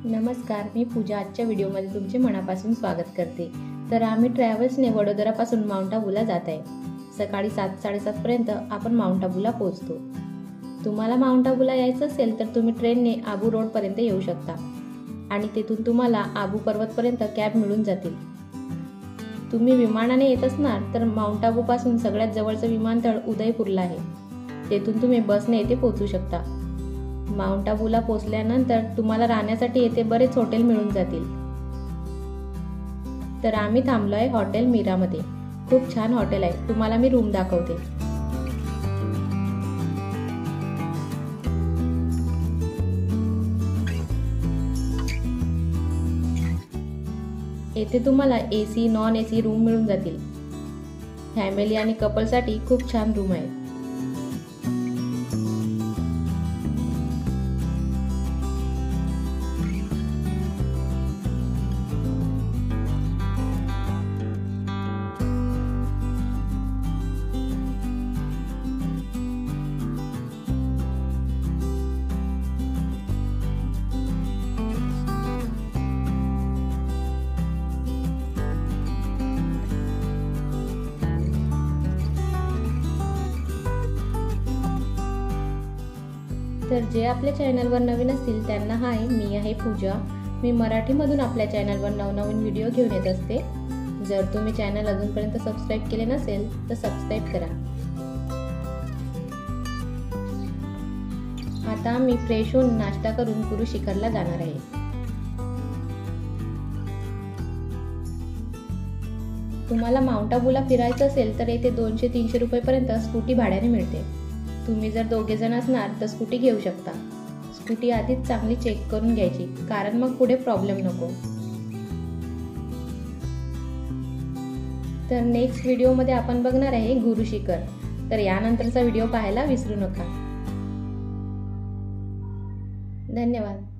नमस्कार, मी पूजा आजच्या व्हिडिओमध्ये तुमचे मनापासून स्वागत करते। तर आम्ही ट्रॅव्हल्सने वडोदरापासून माउंट आबूला जात आहे। सकाळी 7:30 पर्यंत आपण माउंट आबूला पोहोचतो। तुम्हाला माउंट आबूला यायचं असेल तर तुम्ही ट्रेनने आबू रोड पर्यंत येऊ शकता आणि तेथून तुम्हाला आबू पर्वत पर्यंत कॅब मिळून जातील। तुम्ही विमानाने येत असणार तर माउंट आबू पासून सगळ्यात जवळचं विमानतळ उदयपूरला आहे। तेथून तुम्ही बसने येथे पोहोचू शकता। माउंट आबूला पोहोचल्यानंतर तुम्हाला राहण्यासाठी येथे बरेच हॉटेल मिळून जातील। तर आम्ही थांबलोय हॉटेल मीरामध्ये। खूप छान हॉटेल आहे, तुम्हाला मी रूम दाखवते। येथे तुम्हाला एसी नॉन एसी रूम मिळून जातील। फॅमिली आणि कपलसाठी खूप छान रूम आहेत। तर जे आपल्या चॅनलवर नवीन असतील त्यांना हाय, मी आहे पूजा। मी मराठीमधून आपल्या चॅनलवर नवनवीन व्हिडिओ घेऊन येत असते। जर तुम्ही चॅनल अजूनपर्यंत सबस्क्राइब केले नसेल तर सबस्क्राइब करा। आता मी फ्रेश होऊन नाश्ता करून गुरु शिखरला जाणार आहे। तुम्हाला माउंट आबूला फिरायचं असेल तर येथे 200-300 रुपये पर्यंत स्कूटी भाड्याने मिळते। तुम्ही जर दोघे जण असणार तर स्कूटी घेऊ शकता। स्कूटी आधीच चांगली चेक करून घ्यायची, कारण मग पुढे प्रॉब्लेम नको। तर नेक्स्ट व्हिडिओमध्ये आपण बघणार आहे गुरु शिखर। तर यानंतरचा व्हिडिओ पाहायला विसरू नका। धन्यवाद।